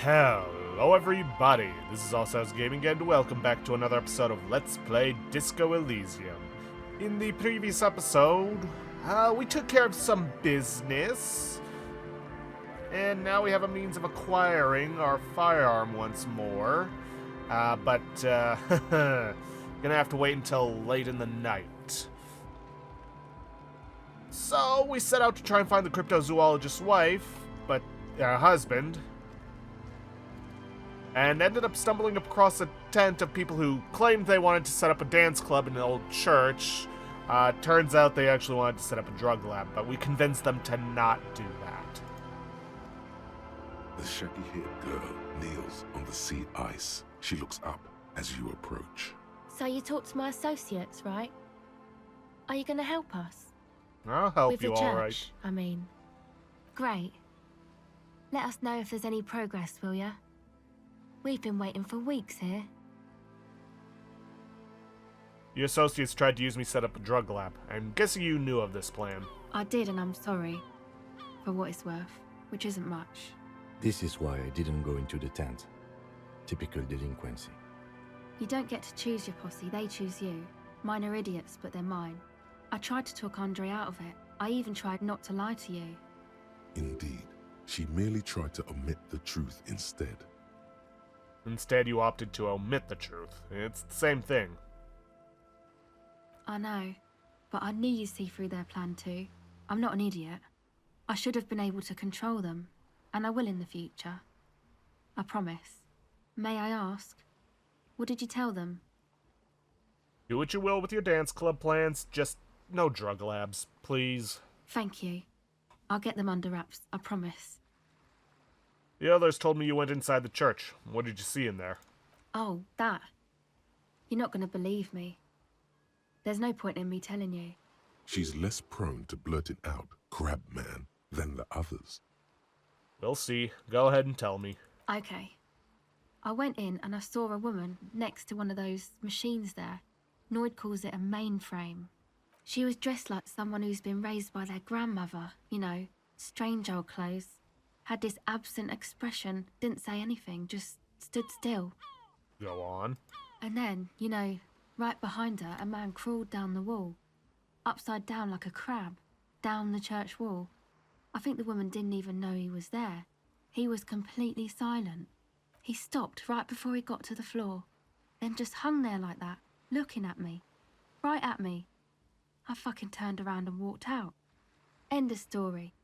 Hello everybody, this is Allstars Gaming and welcome back to another episode of Let's Play Disco Elysium. In the previous episode, we took care of some business, and now we have a means of acquiring our firearm once more, but gonna have to wait until late in the night. So we set out to try and find the cryptozoologist's wife, but husband, and ended up stumbling across a tent of people who claimed they wanted to set up a dance club in an old church. Turns out they actually wanted to set up a drug lab, but we convinced them to not do that. The shaggy-haired girl kneels on the sea ice. She looks up as you approach. So you talked to my associates, right? Are you going to help us? I'll help With you, the church, all right. I mean. Great. Let us know if there's any progress, will ya? We've been waiting for weeks here. Your associates tried to use me to set up a drug lab. I'm guessing you knew of this plan. I did, and I'm sorry. For what it's worth, which isn't much. This is why I didn't go into the tent. Typical delinquency. You don't get to choose your posse, they choose you. Mine are idiots, but they're mine. I tried to talk Andre out of it. I even tried not to lie to you. Indeed, she merely tried to omit the truth instead. Instead, you opted to omit the truth. It's the same thing. I know, but I knew you'd see through their plan too. I'm not an idiot. I should have been able to control them, and I will in the future. I promise. May I ask, what did you tell them? Do what you will with your dance club plans, just no drug labs, please. Thank you. I'll get them under wraps, I promise. The others told me you went inside the church. What did you see in there? Oh, that. You're not going to believe me. There's no point in me telling you. She's less prone to blurting out "crab man" than the others. We'll see. Go ahead and tell me. Okay. I went in and I saw a woman next to one of those machines there. Noid calls it a mainframe. She was dressed like someone who's been raised by their grandmother, you know, strange old clothes. Had this absent expression, didn't say anything, just stood still. Go on. And then, you know, right behind her, a man crawled down the wall. Upside down like a crab, down the church wall. I think the woman didn't even know he was there. He was completely silent. He stopped right before he got to the floor, then just hung there like that, looking at me. Right at me. I fucking turned around and walked out. End of story.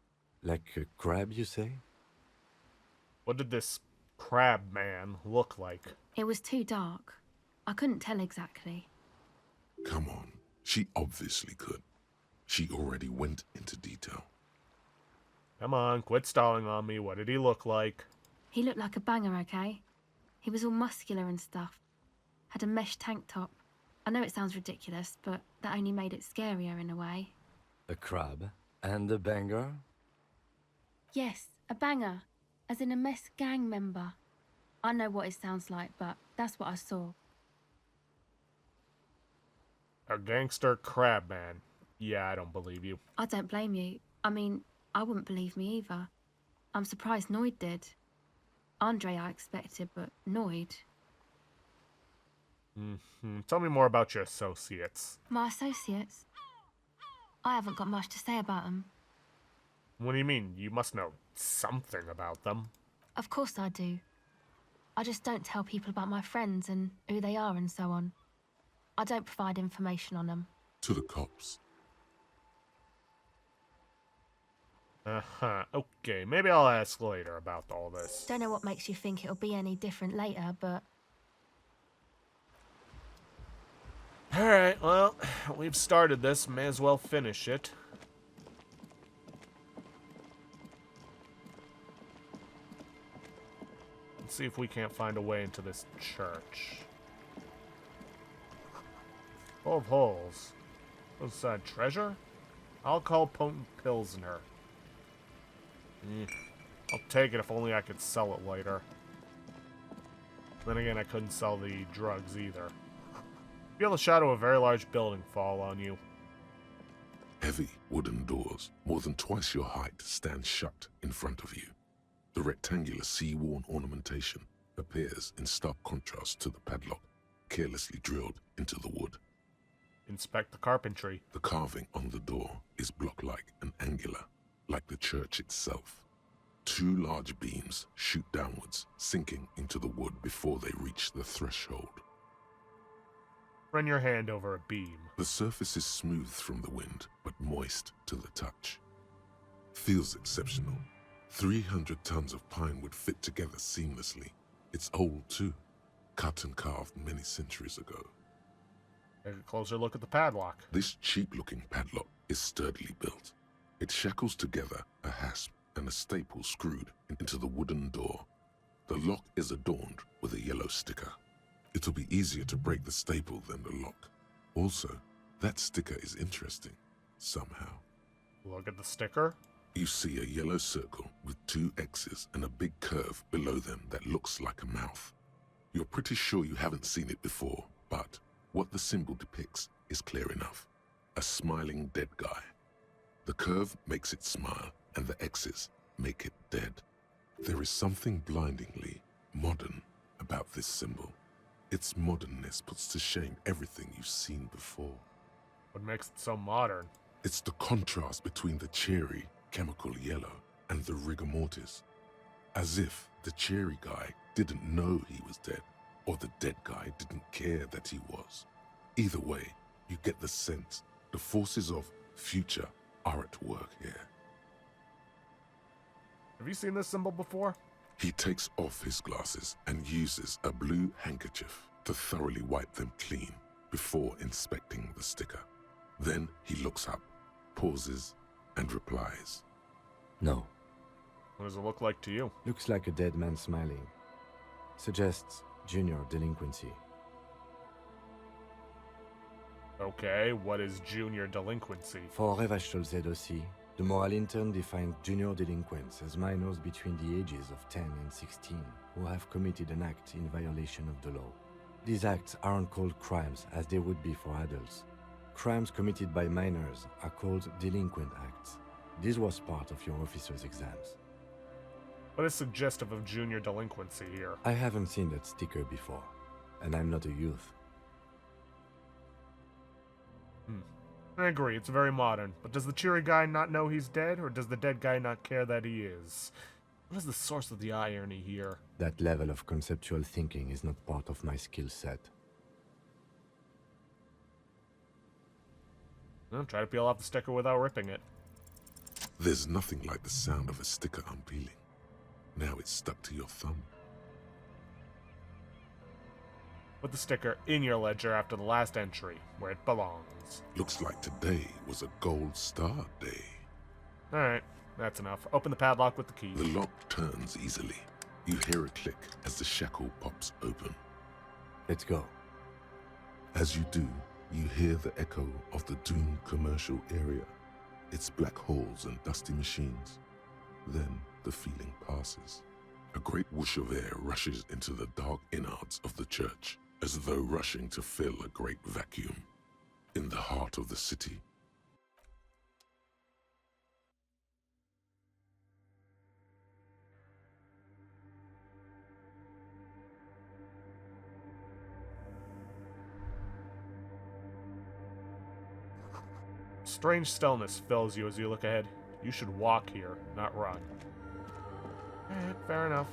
Like a crab, you say? What did this crab man look like? It was too dark. I couldn't tell exactly. Come on, she obviously could. She already went into detail. Come on, quit stalling on me. What did he look like? He looked like a banger, okay? He was all muscular and stuff. Had a mesh tank top. I know it sounds ridiculous, but that only made it scarier in a way. A crab and a banger? Yes, a banger. As in a mess gang member. I know what it sounds like, but that's what I saw. A gangster crab man. Yeah, I don't believe you. I don't blame you. I mean, I wouldn't believe me either. I'm surprised Noid did. Andre I expected, but Noid... Tell me more about your associates. My associates? I haven't got much to say about them. What do you mean? You must know something about them. Of course I do. I just don't tell people about my friends and who they are and so on. I don't provide information on them. To the cops. Okay, maybe I'll ask later about all this. Don't know what makes you think it'll be any different later, but... Alright, well, we've started this. May as well finish it. Let's see if we can't find a way into this church. Full of holes. Was treasure? Alcohol potent Pilsner. I'll take it if only I could sell it later. Then again, I couldn't sell the drugs either. Feel the shadow of a very large building fall on you. Heavy wooden doors, more than twice your height, stand shut in front of you. The rectangular sea-worn ornamentation appears in stark contrast to the padlock, carelessly drilled into the wood. Inspect the carpentry. The carving on the door is block-like and angular, like the church itself. 2 large beams shoot downwards, sinking into the wood before they reach the threshold. Run your hand over a beam. The surface is smooth from the wind, but moist to the touch. Feels exceptional. 300 tons of pine would fit together seamlessly. It's old too, cut and carved many centuries ago. Take a closer look at the padlock. This cheap-looking padlock is sturdily built. It shackles together a hasp and a staple screwed into the wooden door. The lock is adorned with a yellow sticker. It'll be easier to break the staple than the lock. Also, that sticker is interesting, somehow. Look at the sticker. You see a yellow circle with 2 X's and a big curve below them that looks like a mouth. You're pretty sure you haven't seen it before, but what the symbol depicts is clear enough. A smiling dead guy. The curve makes it smile, and the X's make it dead. There is something blindingly modern about this symbol. Its modernness puts to shame everything you've seen before. What makes it so modern? It's the contrast between the cheery, chemical yellow and the rigor mortis. As if the cheery guy didn't know he was dead, or the dead guy didn't care that he was. Either way, you get the sense the forces of future are at work here. Have you seen this symbol before? He takes off his glasses and uses a blue handkerchief to thoroughly wipe them clean before inspecting the sticker. Then he looks up, pauses, and replies. No. What does it look like to you? Looks like a dead man smiling. Suggests junior delinquency. Okay, what is junior delinquency? For Revachol aussi, the moral intern defined junior delinquents as minors between the ages of 10 and 16 who have committed an act in violation of the law. These acts aren't called crimes as they would be for adults. Crimes committed by minors are called delinquent acts. This was part of your officer's exams. What is suggestive of junior delinquency here? I haven't seen that sticker before, and I'm not a youth. I agree, it's very modern, but does the cheery guy not know he's dead, or does the dead guy not care that he is? What is the source of the irony here? That level of conceptual thinking is not part of my skill set. Well, try to peel off the sticker without ripping it. There's nothing like the sound of a sticker unpeeling. Now it's stuck to your thumb. Put the sticker in your ledger after the last entry, where it belongs. Looks like today was a gold star day. Alright, that's enough. Open the padlock with the key. The lock turns easily. You hear a click as the shackle pops open. Let's go. As you do, you hear the echo of the doomed commercial area. Its black holes and dusty machines. Then the feeling passes. A great whoosh of air rushes into the dark innards of the church, as though rushing to fill a great vacuum. In the heart of the city. Strange stillness fills you as you look ahead. You should walk here, not run. Alright, fair enough.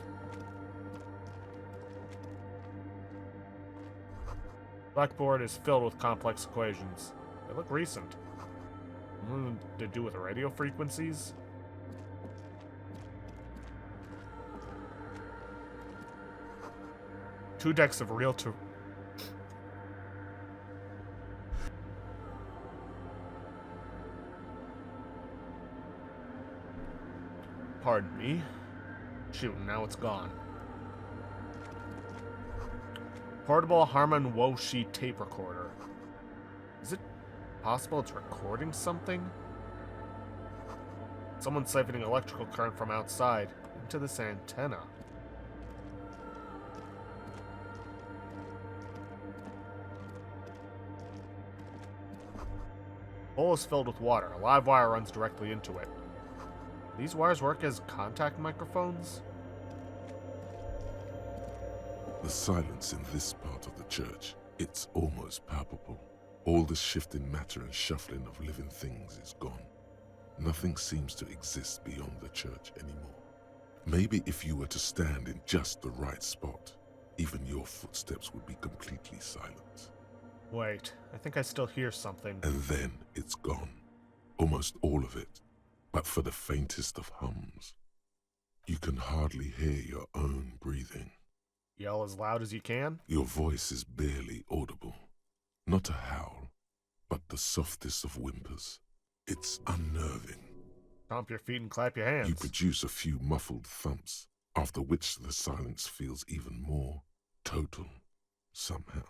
Blackboard is filled with complex equations. They look recent. Something to do with radio frequencies? Two decks of real to... Pardon me. Shoot, now it's gone. Portable Harman Woshi tape recorder. Is it possible it's recording something? Someone's siphoning electrical current from outside into this antenna. Bowl is filled with water. A live wire runs directly into it. These wires work as contact microphones? The silence in this part of the church, it's almost palpable. All the shifting matter and shuffling of living things is gone. Nothing seems to exist beyond the church anymore. Maybe if you were to stand in just the right spot, even your footsteps would be completely silent. Wait, I think I still hear something. And then it's gone. Almost all of it. But for the faintest of hums. You can hardly hear your own breathing. Yell as loud as you can? Your voice is barely audible. Not a howl, but the softest of whimpers. It's unnerving. Stomp your feet and clap your hands. You produce a few muffled thumps, after which the silence feels even more total, somehow.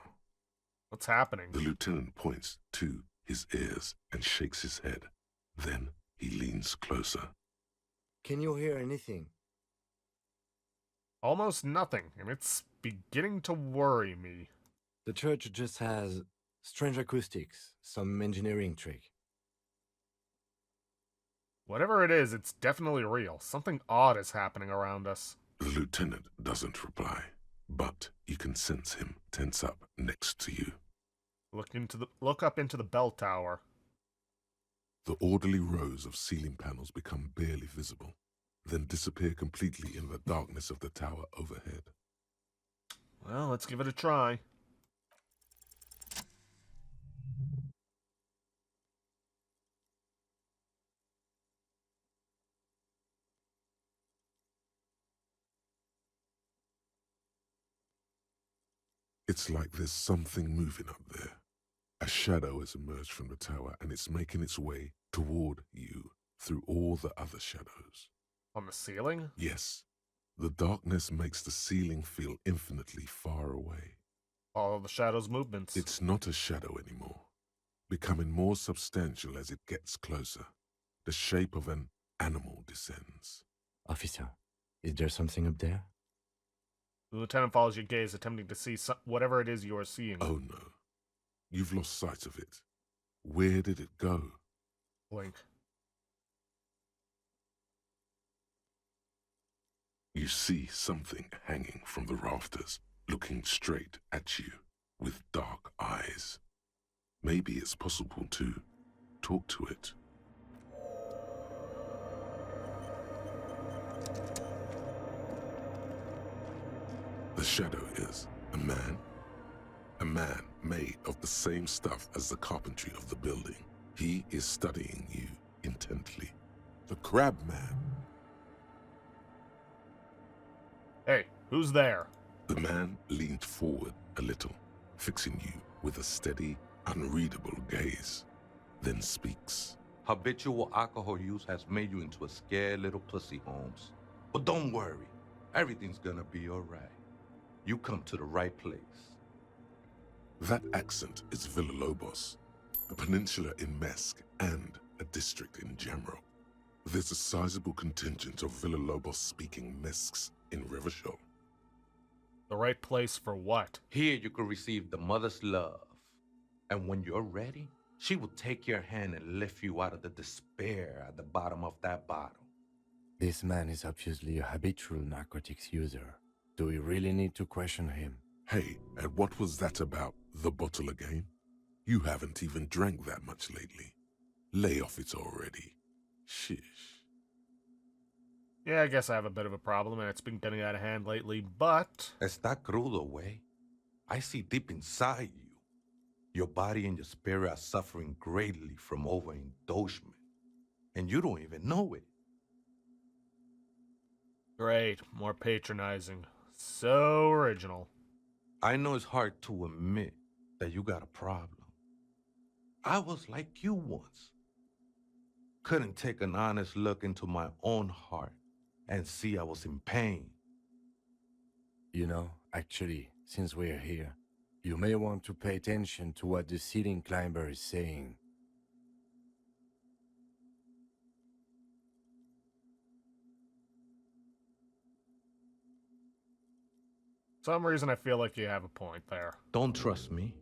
What's happening? The lieutenant points to his ears and shakes his head. Then he leans closer. Can you hear anything? Almost nothing, and it's beginning to worry me. The church just has strange acoustics, some engineering trick. Whatever it is, it's definitely real. Something odd is happening around us. The lieutenant doesn't reply, but you can sense him tense up next to you. Look up into the bell tower. The orderly rows of ceiling panels become barely visible, then disappear completely in the darkness of the tower overhead. Well, let's give it a try. It's like there's something moving up there. A shadow has emerged from the tower and it's making its way toward you through all the other shadows. On the ceiling? Yes, the darkness makes the ceiling feel infinitely far away. Follow the shadow's movements. It's not a shadow anymore, becoming more substantial as it gets closer. The shape of an animal descends. Officer, is there something up there? The lieutenant follows your gaze, attempting to see whatever it is you are seeing. Oh no, you've lost sight of it. Where did it go? Blink. You see something hanging from the rafters, looking straight at you with dark eyes. Maybe it's possible to talk to it. The shadow is a man made of the same stuff as the carpentry of the building. He is studying you intently. The Crab Man. Hey, who's there? The man leaned forward a little, fixing you with a steady, unreadable gaze, then speaks. Habitual alcohol use has made you into a scared little pussy, Holmes. But don't worry, everything's gonna be all right. You come to the right place. That accent is Villalobos, a peninsula in Mesk and a district in Jamrock. There's a sizable contingent of Villalobos-speaking Mesks in Rivershaw. The right place for what? Here you can receive the mother's love. And when you're ready, she will take your hand and lift you out of the despair at the bottom of that bottle. This man is obviously a habitual narcotics user. Do we really need to question him? Hey, and what was that about the bottle again? You haven't even drank that much lately. Lay off it already. Shish. Yeah, I guess I have a bit of a problem, and it's been getting out of hand lately, but... Está crudo, way. I see deep inside you. Your body and your spirit are suffering greatly from overindulgence. And you don't even know it. Great, more patronizing. So original. I know it's hard to admit that you got a problem. I was like you once. Couldn't take an honest look into my own heart and see I was in pain. You know, actually, since we're here, you may want to pay attention to what the ceiling climber is saying. For some reason I feel like you have a point there. Don't trust me.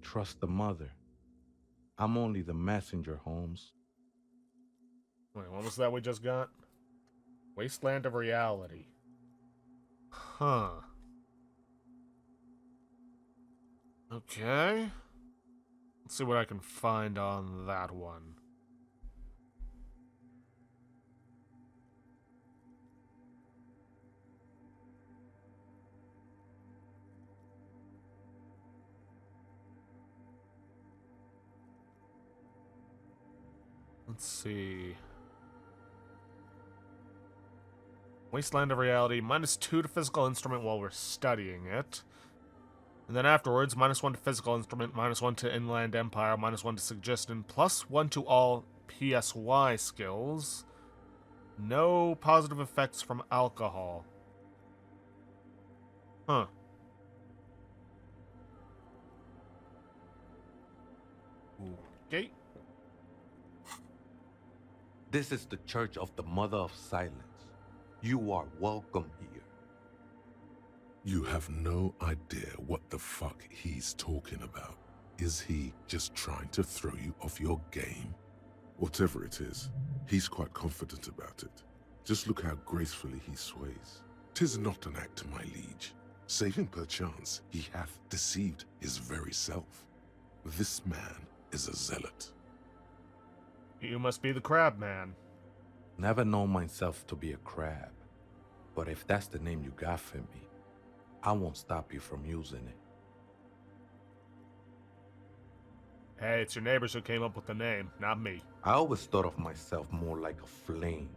Trust the mother. I'm only the messenger, Holmes. Wait, what was that we just got? Wasteland of Reality. Huh. Okay. Let's see what I can find on that one. Let's see. Wasteland of Reality, -2 to physical instrument while we're studying it. And then afterwards, -1 to physical instrument, -1 to Inland Empire, -1 to suggestion, +1 to all PSY skills. No positive effects from alcohol. Huh. Okay. This is the Church of the Mother of Silence. You are welcome here. You have no idea what the fuck he's talking about. Is he just trying to throw you off your game? Whatever it is, he's quite confident about it. Just look how gracefully he sways. 'Tis not an act, my liege. Saving perchance, he hath deceived his very self. This man is a zealot. You must be the Crab Man. Never known myself to be a crab, but if that's the name you got for me, I won't stop you from using it. Hey, it's your neighbors who came up with the name, not me. I always thought of myself more like a flame,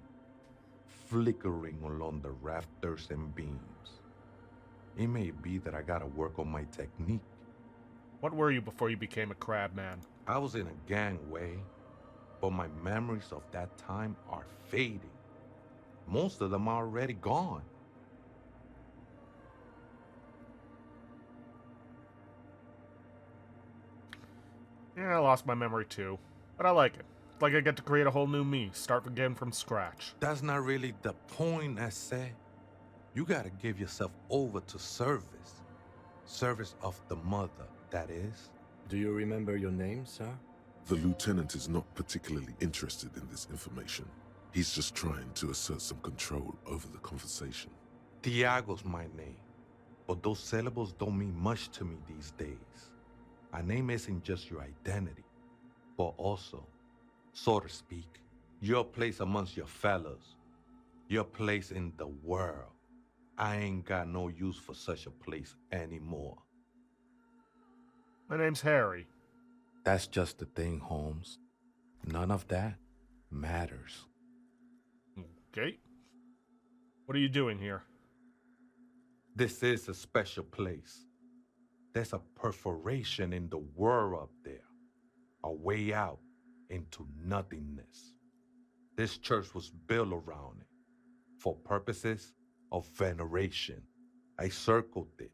flickering along the rafters and beams. It may be that I gotta work on my technique. What were you before you became a Crab Man? I was in a gangway, but my memories of that time are fading. Most of them are already gone. Yeah, I lost my memory too. But I like it. It's like I get to create a whole new me, start again from scratch. That's not really the point, I say. You gotta give yourself over to service. Service of the mother, that is. Do you remember your name, sir? The lieutenant is not particularly interested in this information. He's just trying to assert some control over the conversation. Tiago's my name, but those syllables don't mean much to me these days. A name isn't just your identity, but also, so to speak, your place amongst your fellows, your place in the world. I ain't got no use for such a place anymore. My name's Harry. That's just the thing, Holmes. None of that matters. Okay. What are you doing here? This is a special place. There's a perforation in the world up there, a way out into nothingness. This church was built around it for purposes of veneration. I circled it,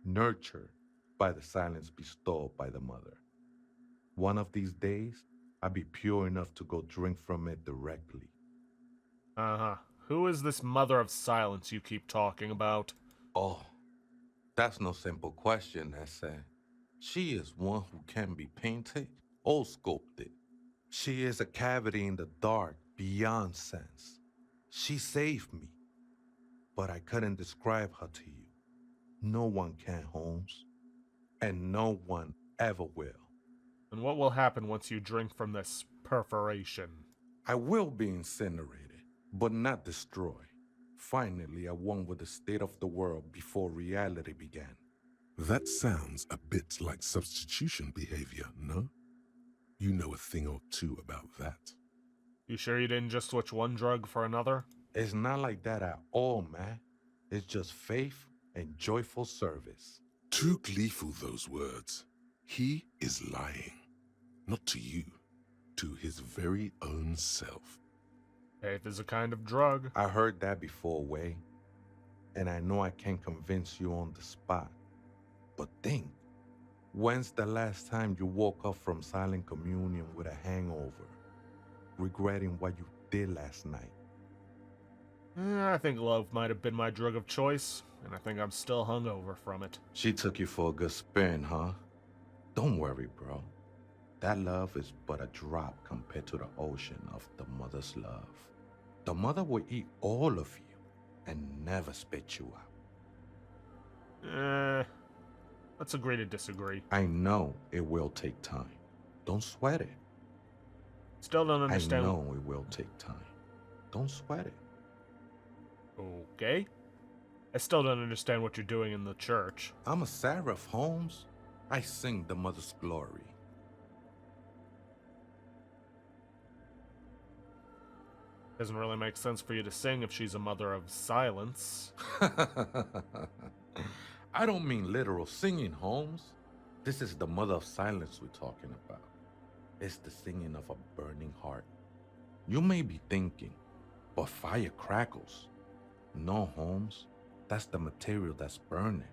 nurtured by the silence bestowed by the mother. One of these days, I'll be pure enough to go drink from it directly. Uh-huh. Who is this mother of silence you keep talking about? Oh, that's no simple question, Essa. She is one who can be painted or sculpted. She is a cavity in the dark beyond sense. She saved me, but I couldn't describe her to you. No one can, Holmes, and no one ever will. And what will happen once you drink from this perforation? I will be incinerated, but not destroyed. Finally, at one with the state of the world before reality began. That sounds a bit like substitution behavior, no? You know a thing or two about that. You sure you didn't just switch one drug for another? It's not like that at all, man. It's just faith and joyful service. Too gleeful, those words. He is lying. Not to you, to his very own self. Faith is a kind of drug. I heard that before, Way. And I know I can't convince you on the spot. But think, when's the last time you woke up from silent communion with a hangover, regretting what you did last night? I think love might have been my drug of choice, and I think I'm still hungover from it. She took you for a good spin, huh? Don't worry, bro. That love is but a drop compared to the ocean of the mother's love. The mother will eat all of you and never spit you out. Let's agree to disagree. I know it will take time. Don't sweat it. Still don't understand. I know it will take time. Don't sweat it. Okay. I still don't understand what you're doing in the church. I'm a seraph, Holmes. I sing the Mother's glory. Doesn't really make sense for you to sing if she's a mother of silence. I don't mean literal singing, Holmes. This is the mother of silence we're talking about. It's the singing of a burning heart. You may be thinking, but fire crackles. No, Holmes. That's the material that's burning.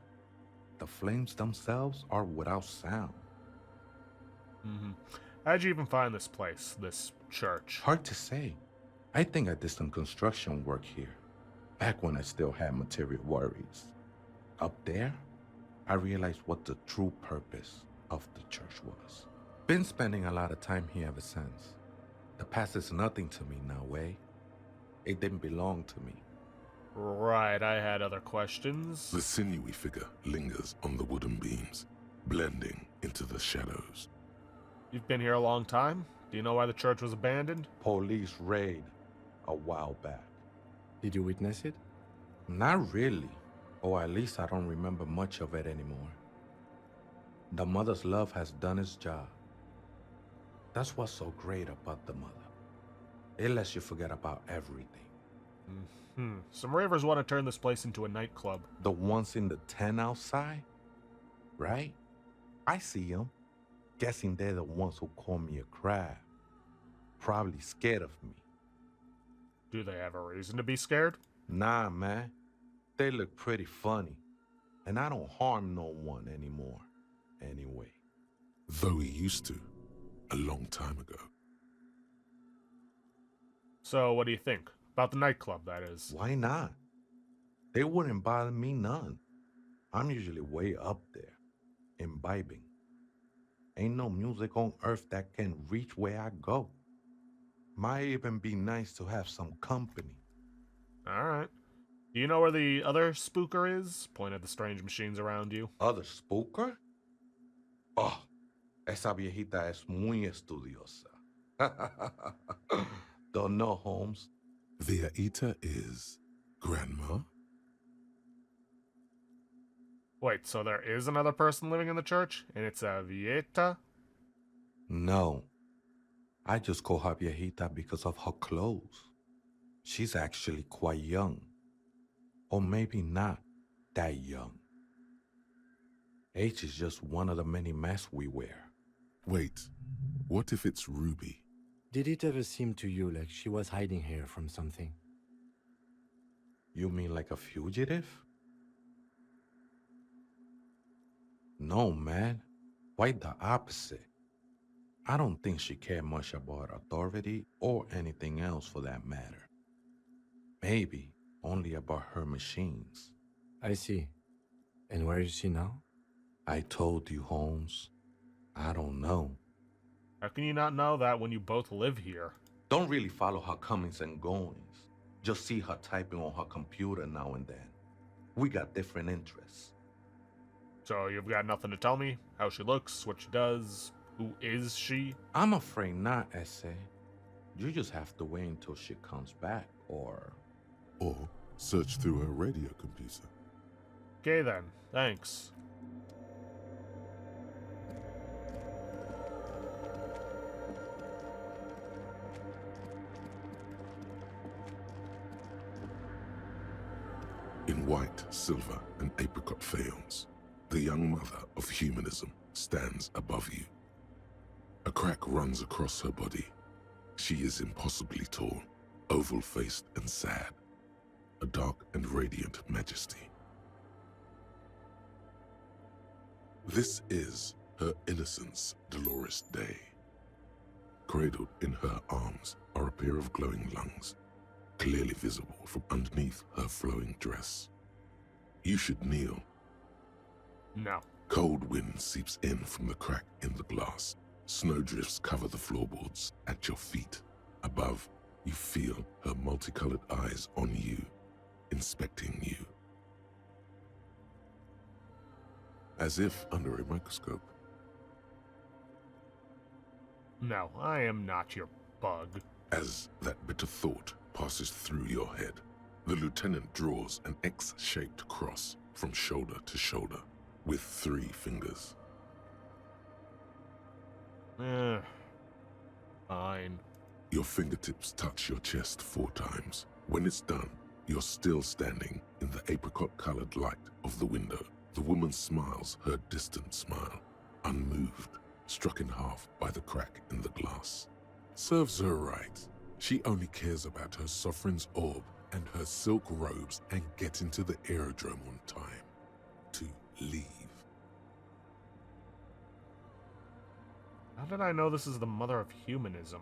The flames themselves are without sound. How'd you even find this place, this church? Hard to say. I think I did some construction work here, back when I still had material worries. Up there, I realized what the true purpose of the church was. Been spending a lot of time here ever since. The past is nothing to me now, eh? It didn't belong to me. Right, I had other questions. The sinewy figure lingers on the wooden beams, blending into the shadows. You've been here a long time? Do you know why the church was abandoned? Police raid a while back. Did you witness it? Not really, or at least I don't remember much of it anymore. The mother's love has done its job. That's what's so great about the mother. It lets you forget about everything. Some ravers want to turn this place into a nightclub. The ones in the tent outside, right? I see them. Guessing they're the ones who call me a crab. Probably scared of me. Do they have a reason to be scared? Nah, man. They look pretty funny. And I don't harm no one anymore. Anyway. Though he used to, a long time ago. So, what do you think? About the nightclub, that is. Why not? They wouldn't bother me none. I'm usually way up there, imbibing. Ain't no music on earth that can reach where I go. Might even be nice to have some company. Alright. Do you know where the other spooker is? Point at the strange machines around you. Other spooker? Oh, esa viejita es muy estudiosa. Don't know, Holmes. Viejita is Grandma? Wait, so there is another person living in the church? And it's a vieta? No. I just call her viejita because of her clothes. She's actually quite young. Or maybe not that young. Age is just one of the many masks we wear. Wait, what if it's Ruby? Did it ever seem to you like she was hiding here from something? You mean like a fugitive? No, man. Quite the opposite. I don't think she cared much about authority or anything else for that matter. Maybe only about her machines. I see. And where is she now? I told you, Holmes. I don't know. How can you not know that when you both live here? Don't really follow her comings and goings. Just see her typing on her computer now and then. We got different interests. So you've got nothing to tell me? How she looks, what she does, who is she? I'm afraid not, Essay. You just have to wait until she comes back, or search through her radio computer. Okay then, thanks. In white, silver, and apricot faience, the young mother of humanism stands above you. A crack runs across her body. She is impossibly tall, oval-faced and sad, a dark and radiant majesty. This is her innocence, Dolores Day. Cradled in her arms are a pair of glowing lungs, clearly visible from underneath her flowing dress. You should kneel. No. Cold wind seeps in from the crack in the glass. Snowdrifts cover the floorboards at your feet. Above, you feel her multicolored eyes on you, inspecting you. as if under a microscope. No, I am not your bug. As that bitter thought passes through your head, the lieutenant draws an X-shaped cross from shoulder to shoulder with 3 fingers. Fine. Your fingertips touch your chest 4 times. When it's done, you're still standing in the apricot-colored light of the window. The woman smiles her distant smile, unmoved, struck in half by the crack in the glass. Serves her right. She only cares about her sovereign's orb and her silk robes and getting to the aerodrome on time. To leave. How did I know this is the mother of humanism?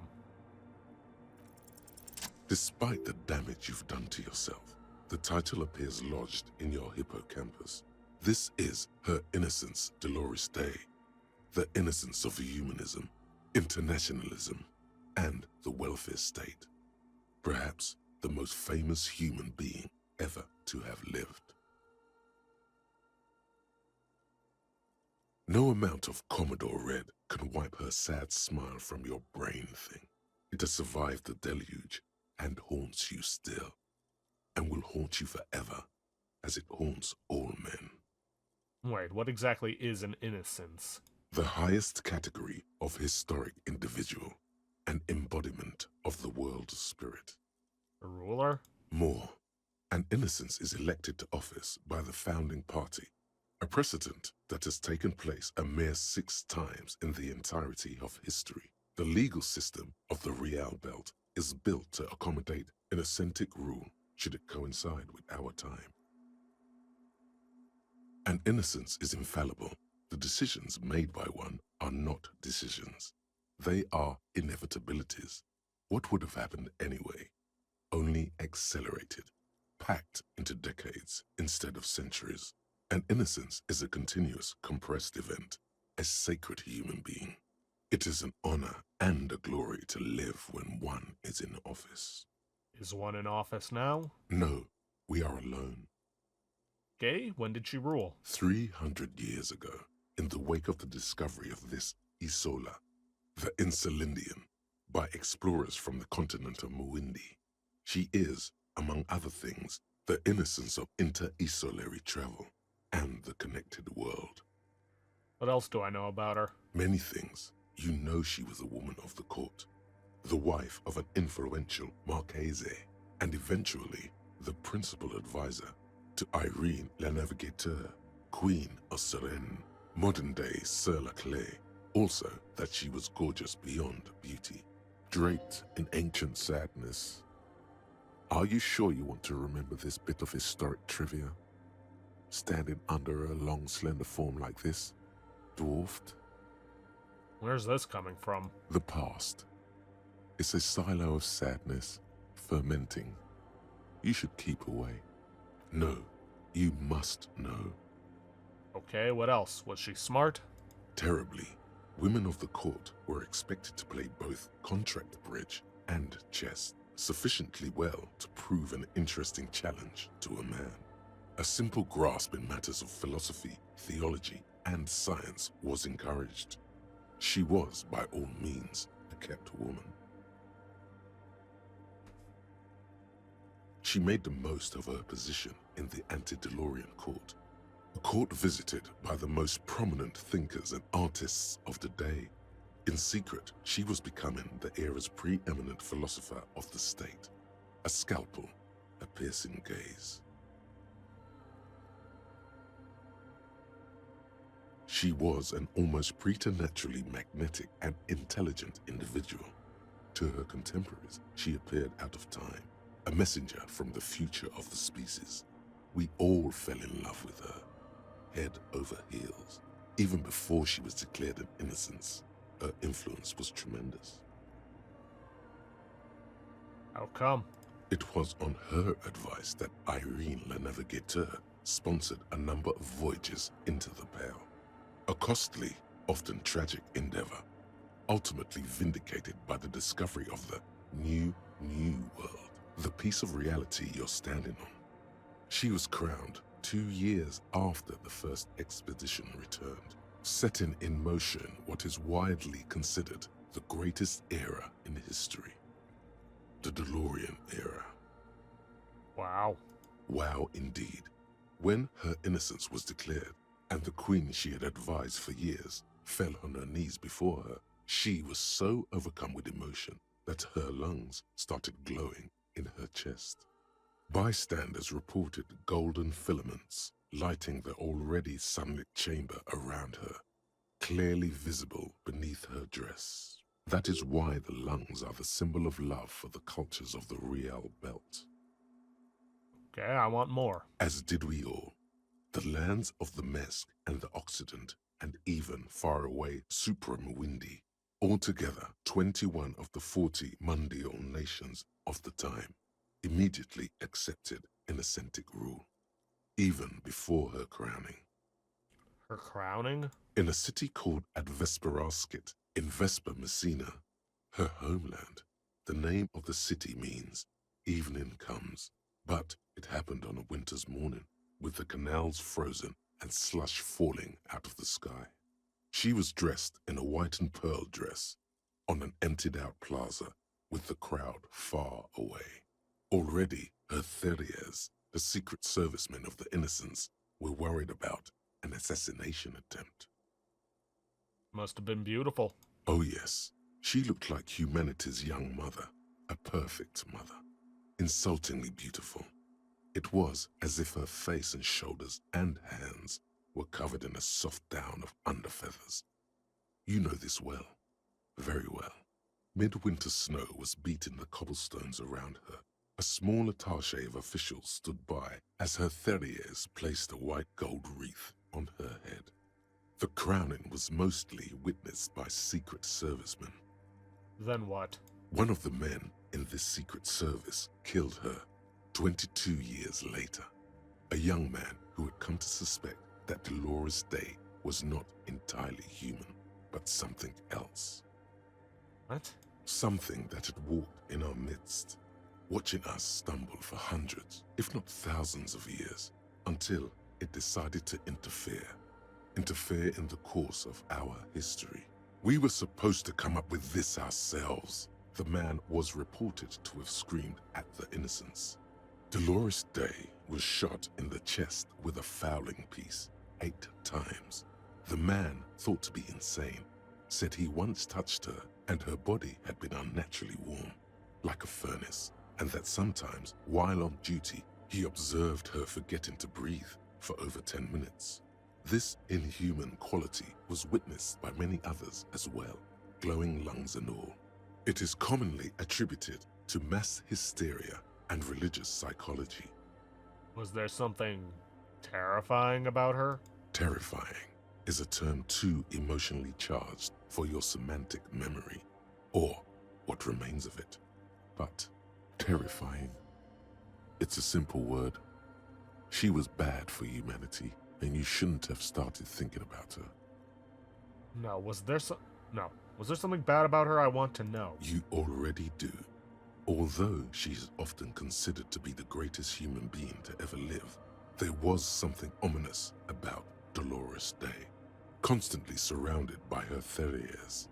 Despite the damage you've done to yourself, the title appears lodged in your hippocampus. This is her innocence, Dolores Day. The innocence of humanism, internationalism, and the welfare state. Perhaps the most famous human being ever to have lived. No amount of Commodore Red can wipe her sad smile from your brain thing. It has survived the deluge and haunts you still, and will haunt you forever, as it haunts all men. Wait, what exactly is an innocence? The highest category of historic individual, an embodiment of the world's spirit. A ruler? More, an innocence is elected to office by the founding party, a precedent that has taken place a mere 6 times in the entirety of history. The legal system of the Real Belt is built to accommodate an authentic rule should it coincide with our time. An innocence is infallible. The decisions made by one are not decisions. They are inevitabilities. What would have happened anyway? Only accelerated, packed into decades instead of centuries. An innocence is a continuous, compressed event, a sacred human being. It is an honor and a glory to live when one is in office. Is one in office now? No, we are alone. Okay, when did she rule? 300 years ago, in the wake of the discovery of this Isola, the Insulindian, by explorers from the continent of Muindi. She is, among other things, the innocence of inter-isolary travel and the connected world. What else do I know about her? Many things. You know she was a woman of the court, the wife of an influential Marchese, and eventually the principal advisor to Irene la Navigateur, Queen of Suresnes, modern-day Sir Laclais. Also that she was gorgeous beyond beauty, draped in ancient sadness. Are you sure you want to remember this bit of historic trivia? Standing under a long, slender form like this, dwarfed? Where's this coming from? The past. It's a silo of sadness, fermenting. You should keep away. No, you must know. Okay, what else? Was she smart? Terribly. Women of the court were expected to play both contract bridge and chess sufficiently well to prove an interesting challenge to a man. A simple grasp in matters of philosophy, theology, and science was encouraged. She was, by all means, a kept woman. She made the most of her position in the antediluvian court, a court visited by the most prominent thinkers and artists of the day. In secret, she was becoming the era's preeminent philosopher of the state. A scalpel, a piercing gaze. She was an almost preternaturally magnetic and intelligent individual. To her contemporaries, she appeared out of time, a messenger from the future of the species. We all fell in love with her, head over heels. Even before she was declared an innocence, her influence was tremendous. How come? It was on her advice that Irene la Navigateur sponsored a number of voyages into the Pale. A costly, often tragic endeavor, ultimately vindicated by the discovery of the new world, the piece of reality you're standing on. She was crowned 2 years after the first expedition returned, setting in motion what is widely considered the greatest era in history. The DeLorean era. Wow. Wow, indeed. When her innocence was declared, and the queen she had advised for years fell on her knees before her, she was so overcome with emotion that her lungs started glowing in her chest. Bystanders reported golden filaments lighting the already sunlit chamber around her, clearly visible beneath her dress. That is why the lungs are the symbol of love for the cultures of the Riel Belt. Okay, I want more. As did we all. The lands of the Mesk and the Occident, and even faraway Supramawindi, altogether 21 of the 40 Mundial nations of the time, immediately accepted Innocentic rule, even before her crowning. Her crowning? In a city called Advesperaskit in Vesper Messina, her homeland, the name of the city means evening comes, but it happened on a winter's morning, with the canals frozen and slush falling out of the sky. She was dressed in a white and pearl dress on an emptied-out plaza with the crowd far away. Already, her Theriers, the secret servicemen of the Innocents, were worried about an assassination attempt. Must have been beautiful. Oh yes, she looked like humanity's young mother, a perfect mother, insultingly beautiful. It was as if her face and shoulders and hands were covered in a soft down of underfeathers. You know this well, very well. Midwinter snow was beating the cobblestones around her. A small attaché of officials stood by as her Theriers placed a white gold wreath on her head. The crowning was mostly witnessed by secret servicemen. Then what? One of the men in this secret service killed her 22 years later. A young man who had come to suspect that Dolores Day was not entirely human, but something else. What? Something that had walked in our midst, watching us stumble for hundreds, if not thousands of years, until it decided to interfere in the course of our history. We were supposed to come up with this ourselves. The man was reported to have screamed at the Innocents. Dolores Day was shot in the chest with a fowling piece 8 times. The man, thought to be insane, said he once touched her and her body had been unnaturally warm, like a furnace, and that sometimes, while on duty, he observed her forgetting to breathe for over 10 minutes. This inhuman quality was witnessed by many others as well, glowing lungs and all. It is commonly attributed to mass hysteria and religious psychology. Was there something terrifying about her? Terrifying is a term too emotionally charged for your semantic memory, or what remains of it. But terrifying, it's a simple word. She was bad for humanity, and you shouldn't have started thinking about her. No, was there something bad about her I want to know? You already do. Although she is often considered to be the greatest human being to ever live, there was something ominous about Dolores Day, constantly surrounded by her Theriers.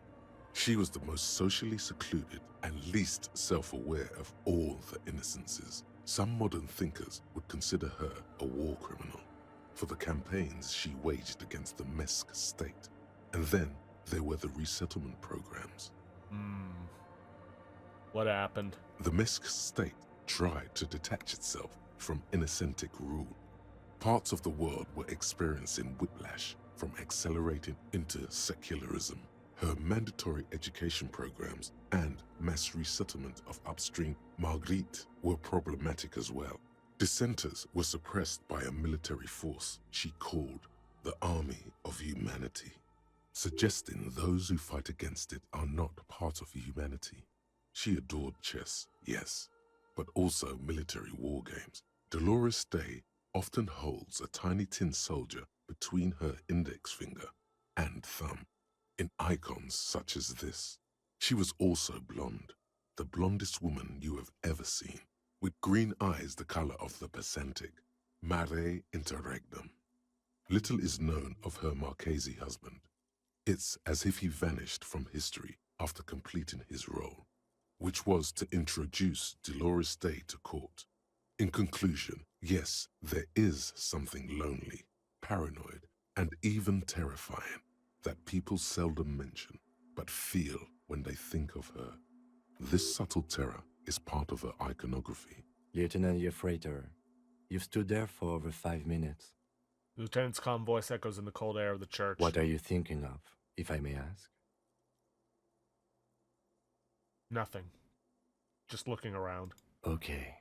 She was the most socially secluded and least self-aware of all the Innocences. Some modern thinkers would consider her a war criminal for the campaigns she waged against the Mesk state. And then there were the resettlement programs. What happened? The Mesk state tried to detach itself from Innocentic rule. Parts of the world were experiencing whiplash from accelerating into secularism. Her mandatory education programs and mass resettlement of upstream Marguerite were problematic as well. Dissenters were suppressed by a military force she called the Army of Humanity, suggesting those who fight against it are not part of humanity. She adored chess, yes, but also military war games. Dolores Day often holds a tiny tin soldier between her index finger and thumb in icons such as this. She was also blonde, the blondest woman you have ever seen, with green eyes the color of the Pacific, Mare interregnum. Little is known of her Marchese husband. It's as if he vanished from history after completing his role, which was to introduce Dolores Day to court. In conclusion, yes, there is something lonely, paranoid, and even terrifying that people seldom mention, but feel when they think of her. This subtle terror is part of her iconography. Lieutenant Yefrater, you've stood there for over 5 minutes. The lieutenant's calm voice echoes in the cold air of the church. What are you thinking of, if I may ask? Nothing. Just looking around. Okay.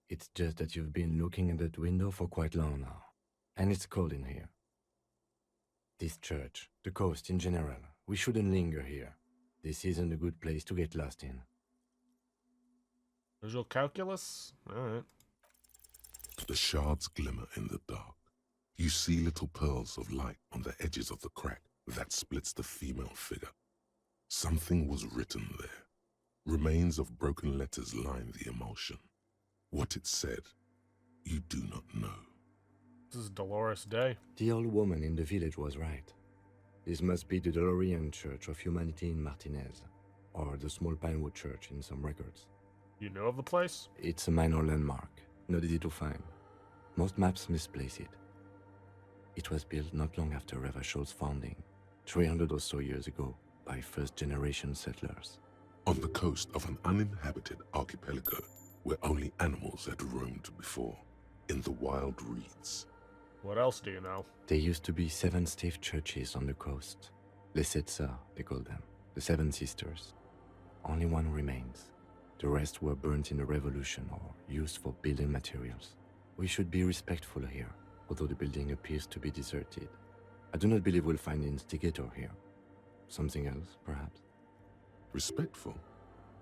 It's just that you've been looking at that window for quite long now. And it's cold in here. This church, the coast in general, we shouldn't linger here. This isn't a good place to get lost in. Visual calculus? Alright. The shards glimmer in the dark. You see little pearls of light on the edges of the crack that splits the female figure. Something was written there. Remains of broken letters line the emulsion. What it said, you do not know. This is Dolores Day. The old woman in the village was right. This must be the Delorean Church of Humanity in Martinez, or the small Pinewood Church in some records. You know of the place? It's a minor landmark, not easy to find. Most maps misplace it. It was built not long after Revachol's founding, 300 or so years ago, by first-generation settlers. On the coast of an uninhabited archipelago where only animals had roamed before, in the wild reeds. What else do you know? There used to be 7 stave churches on the coast. Les Sept Sœurs, they call them. The 7 Sisters. Only one remains. The rest were burnt in the revolution or used for building materials. We should be respectful here, although the building appears to be deserted. I do not believe we'll find the instigator here. Something else, perhaps? Respectful?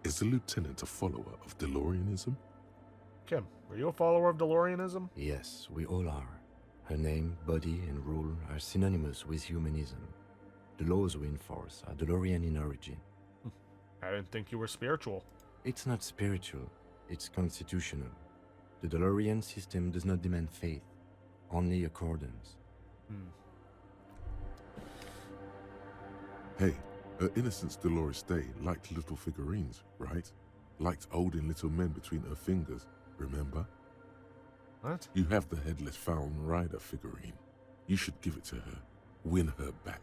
Is the lieutenant a follower of DeLoreanism? Kim, are you a follower of DeLoreanism? Yes, we all are. Her name, body, and rule are synonymous with humanism. The laws we enforce are DeLorean in origin. I didn't think you were spiritual. It's not spiritual, it's constitutional. The DeLorean system does not demand faith, only accordance. Hey, her Innocence Dolores Day liked little figurines, right? Liked holding little men between her fingers, remember? What? You have the Headless Falcon Rider figurine. You should give it to her. Win her back.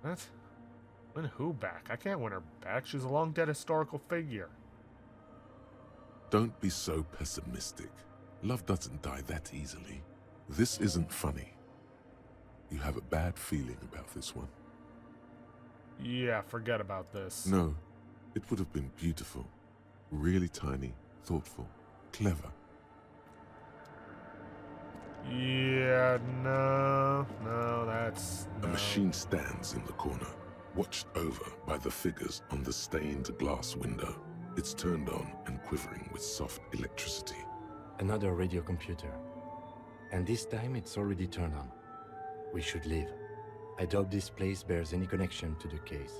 What? Win who back? I can't win her back. She's a long-dead historical figure. Don't be so pessimistic. Love doesn't die that easily. This isn't funny. You have a bad feeling about this one. Yeah, forget about this. No, it would have been beautiful. Really tiny, thoughtful, clever. Yeah, no, that's... A no. machine stands in the corner, watched over by the figures on the stained glass window. It's turned on and quivering with soft electricity. Another radio computer. And this time it's already turned on. We should leave. I doubt this place bears any connection to the case.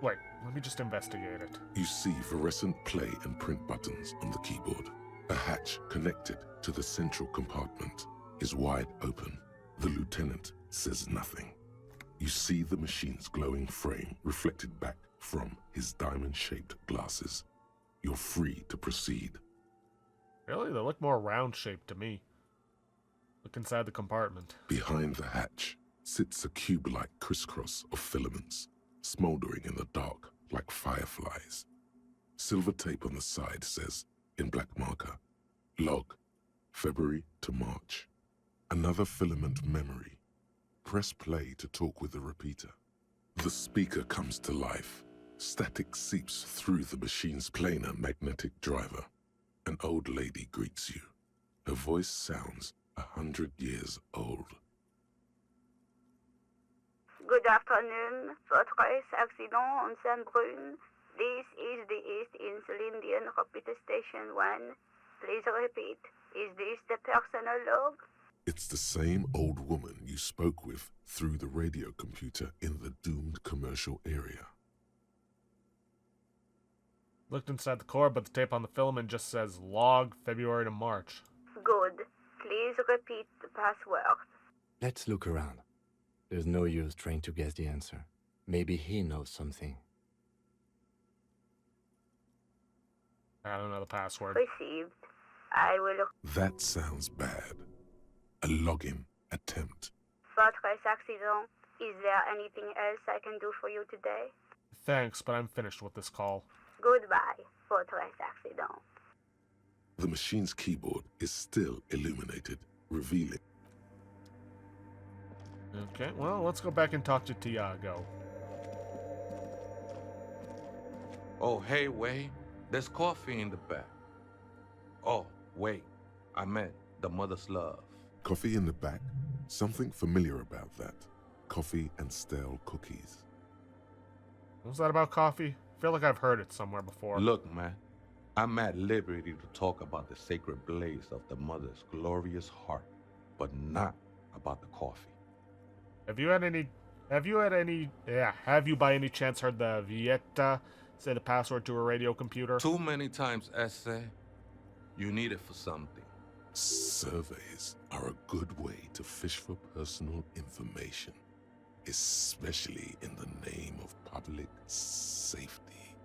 Wait, let me just investigate it. You see fluorescent play and print buttons on the keyboard. A hatch connected to the central compartment is wide open. The lieutenant says nothing. You see the machine's glowing frame reflected back from his diamond-shaped glasses. You're free to proceed. Really? They look more round-shaped to me. Look inside the compartment. Behind the hatch sits a cube-like crisscross of filaments, smoldering in the dark like fireflies. Silver tape on the side says, in black marker, log, February to March. Another filament memory. Press play to talk with the repeater. The speaker comes to life. Static seeps through the machine's planar magnetic driver. An old lady greets you. Her voice sounds 100 years old. Good afternoon, Fortress Accident on Saint-Brune. This is the East Insulindian Repeater Station 1. Please repeat. Is this the personal log? It's the same old woman you spoke with through the radio computer in the doomed commercial area. Looked inside the core, but the tape on the filament just says log February to March. Good. Please repeat the password. Let's look around. There's no use trying to guess the answer. Maybe he knows something. I don't know the password. Received. I will... That sounds bad. A login attempt. Votre accident. Is there anything else I can do for you today? Thanks, but I'm finished with this call. Goodbye, votre accident. The machine's keyboard is still illuminated, revealing. Okay, well, let's go back and talk to Tiago. Oh, hey, Wade. There's coffee in the back. Oh, wait. I meant the mother's love. Coffee in the back? Something familiar about that. Coffee and stale cookies. Was that about coffee? I feel like I've heard it somewhere before. Look, man. I'm at liberty to talk about the sacred blaze of the mother's glorious heart, but not about the coffee. Have you by any chance heard the Vieta say the password to a radio computer? Too many times, essay. You need it for something. Surveys are a good way to fish for personal information, especially in the name of public safety.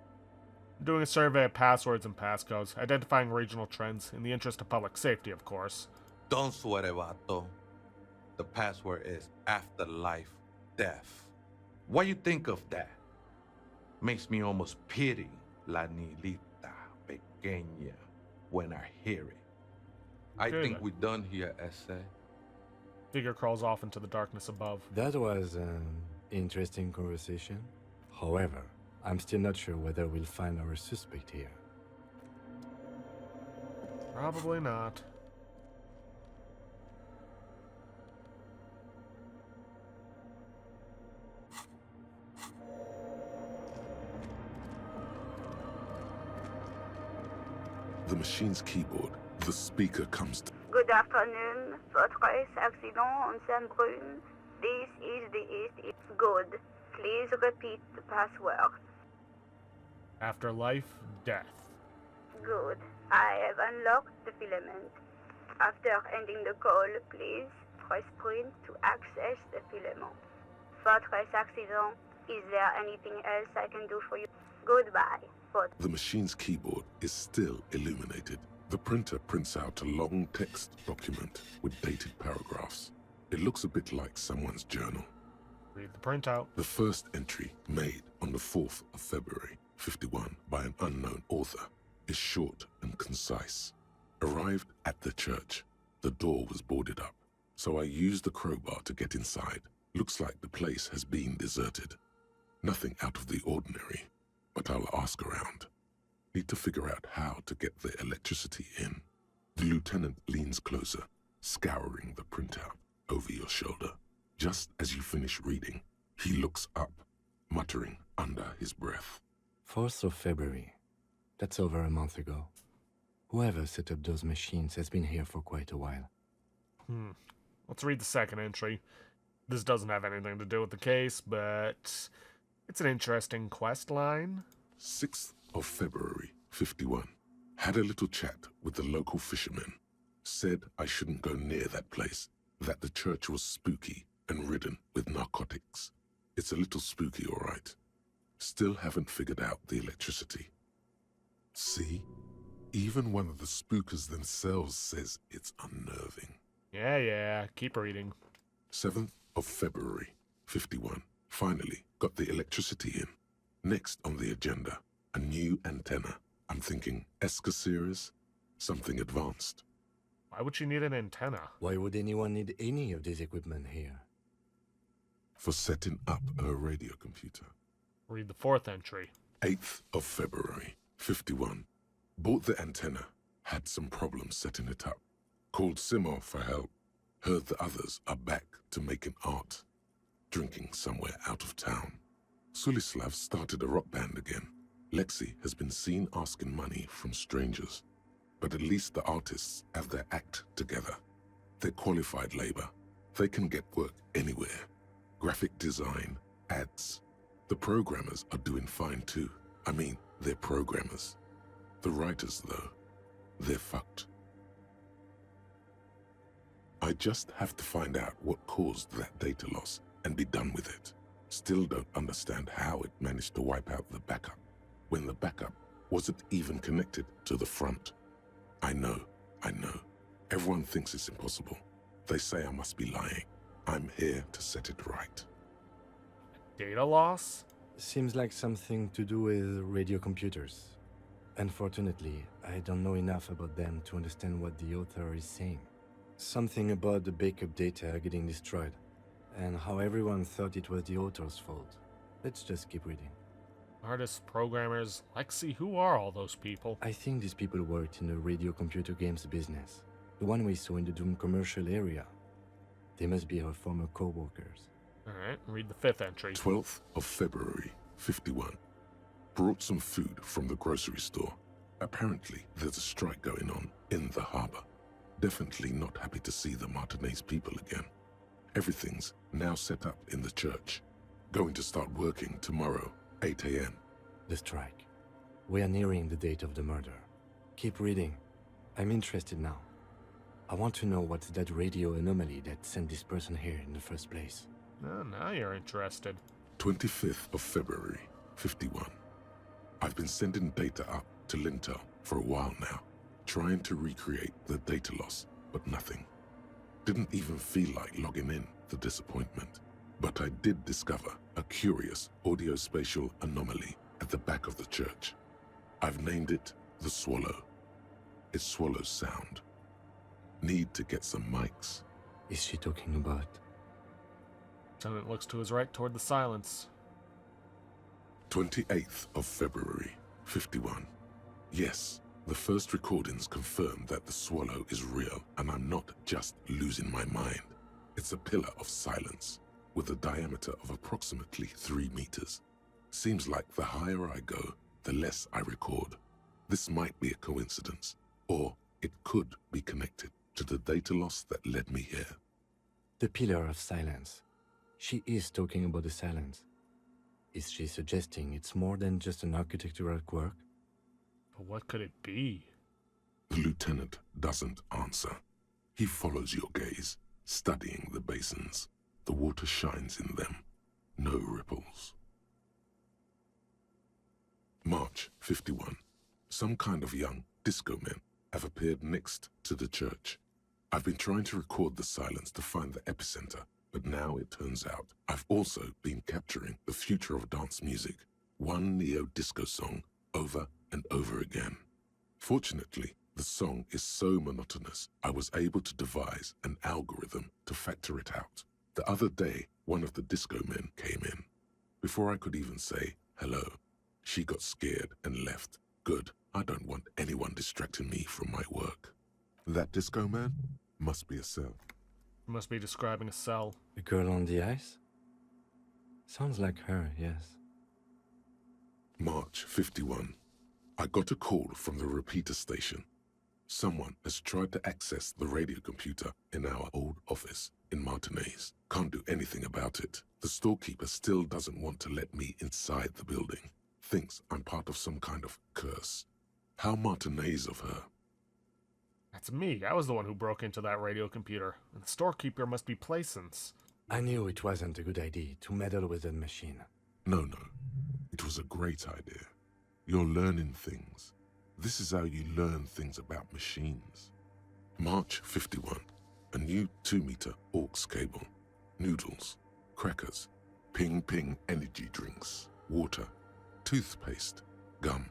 Doing a survey of passwords and passcodes, identifying regional trends, in the interest of public safety, of course. Don't sweat it, vato. The password is afterlife death. What you think of that? Makes me almost pity La Nilita Pequeña when I hear it. I Okay, think then. we're done here, essay. Figure crawls off into the darkness above. That was an interesting conversation. However, I'm still not sure whether we'll find our suspect here. Probably not. The machine's keyboard, the speaker comes to. Good afternoon, votre accident en Saint-Brune. This is the East. It's good. Please repeat the password. Afterlife, death. Good. I have unlocked the filament. After ending the call, please press print to access the filament. Votre accident. Is there anything else I can do for you? Goodbye. The machine's keyboard is still illuminated. The printer prints out a long text document with dated paragraphs. It looks a bit like someone's journal. Read the printout. The first entry, made on the 4th of February, 51, by an unknown author, is short and concise. Arrived at the church. The door was boarded up, so I used the crowbar to get inside. Looks like the place has been deserted. Nothing out of the ordinary, but I'll ask around. Need to figure out how to get the electricity in. The lieutenant leans closer, scouring the printout over your shoulder. Just as you finish reading, he looks up, muttering under his breath. 4th of February. That's over a month ago. Whoever set up those machines has been here for quite a while. Let's read the second entry. This doesn't have anything to do with the case, but it's an interesting quest line. 6th of February, 51. Had a little chat with the local fishermen. Said I shouldn't go near that place, that the church was spooky and ridden with narcotics. It's a little spooky, all right. Still haven't figured out the electricity. See? Even one of the spookers themselves says it's unnerving. Yeah, keep reading. 7th of February, 51. Finally got the electricity in. Next on the agenda, a new antenna. I'm thinking ESCA series, something advanced. Why would she need an antenna? Why would anyone need any of this equipment here? For setting up a radio computer. Read the fourth entry. 8th of February, 51. Bought the antenna, had some problems setting it up. Called Simon for help. Heard the others are back to making art. Drinking somewhere out of town. Sulislav started a rock band again. Lexi has been seen asking money from strangers. But at least the artists have their act together. They're qualified labor. They can get work anywhere. Graphic design, ads. The programmers are doing fine too. I mean, they're programmers. The writers, though, they're fucked. I just have to find out what caused that data loss and be done with it. Still don't understand how it managed to wipe out the backup, when the backup wasn't even connected to the front. I know. Everyone thinks it's impossible. They say I must be lying. I'm here to set it right. Data loss? Seems like something to do with radio computers. Unfortunately, I don't know enough about them to understand what the author is saying. Something about the backup data getting destroyed, and how everyone thought it was the author's fault. Let's just keep reading. Artists, programmers, Lexi, who are all those people? I think these people worked in the radio computer games business. The one we saw in the Doom commercial area. They must be our former co-workers. Alright, read the 5th entry. 12th of February, 51. Brought some food from the grocery store. Apparently, there's a strike going on in the harbor. Definitely not happy to see the Martinez people again. Everything's now set up in the church. Going to start working tomorrow, 8 a.m. The strike. We are nearing the date of the murder. Keep reading. I'm interested now. I want to know what's that radio anomaly that sent this person here in the first place. Oh, now you're interested. 25th of February, 51. I've been sending data up to Lintel for a while now, trying to recreate the data loss, but nothing. Didn't even feel like logging in, the disappointment. But I did discover a curious audio-spatial anomaly at the back of the church. I've named it the Swallow. It swallows sound. Need to get some mics. Is she talking about? Lieutenant looks to his right toward the silence. 28th of February, 51. Yes, the first recordings confirm that the Swallow is real, and I'm not just losing my mind. It's a pillar of silence, with a diameter of approximately 3 meters. Seems like the higher I go, the less I record. This might be a coincidence, or it could be connected to the data loss that led me here. The pillar of silence. She is talking about the silence. Is she suggesting it's more than just an architectural quirk? But what could it be? The lieutenant doesn't answer. He follows your gaze, studying the basins. The water shines in them. No ripples. March 51. Some kind of young disco men have appeared next to the church. I've been trying to record the silence to find the epicenter, but now it turns out I've also been capturing the future of dance music, one neo-disco song over and over again. Fortunately, the song is so monotonous, I was able to devise an algorithm to factor it out. The other day, one of the disco men came in. Before I could even say hello, she got scared and left. Good, I don't want anyone distracting me from my work. That disco man must be a cell. You must be describing a cell. The girl on the ice? Sounds like her, yes. March 51. I got a call from the repeater station. Someone has tried to access the radio computer in our old office in Martinez. Can't do anything about it. The storekeeper still doesn't want to let me inside the building. Thinks I'm part of some kind of curse. How Martinez of her. That's me. I was the one who broke into that radio computer. And the storekeeper must be Plaisance. I knew it wasn't a good idea to meddle with that machine. No. It was a great idea. You're learning things. This is how you learn things about machines. March 51. A new 2-meter aux cable. Noodles. Crackers. Ping energy drinks. Water. Toothpaste. Gum.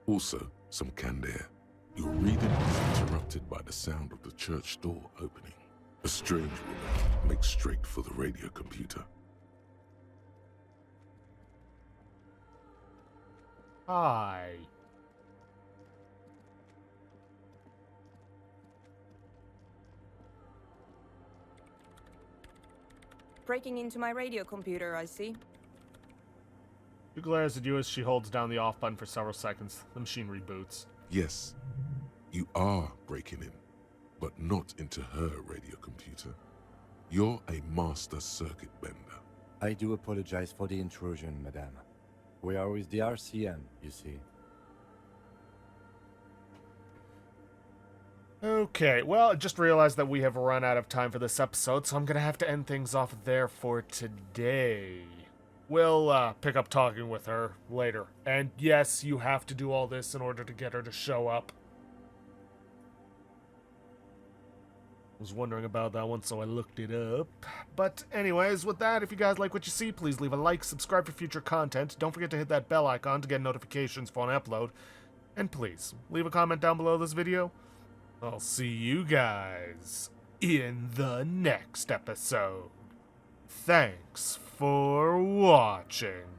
Also, some canned air. Your reading is interrupted by the sound of the church door opening. A strange woman makes straight for the radio computer. Hi. Breaking into my radio computer, I see. She glares at you as she holds down the off button for several seconds. The machine reboots. Yes, you are breaking in, but not into her radio computer. You're a master circuit bender. I do apologize for the intrusion, madame. We are with the RCM, you see. Okay, well, I just realized that we have run out of time for this episode, so I'm gonna have to end things off there for today. We'll pick up talking with her later. And yes, you have to do all this in order to get her to show up. Was wondering about that one, so I looked it up. But anyways, with that, if you guys like what you see, please leave a like, subscribe for future content. Don't forget to hit that bell icon to get notifications for an upload. And please, leave a comment down below this video. I'll see you guys in the next episode. Thanks for watching.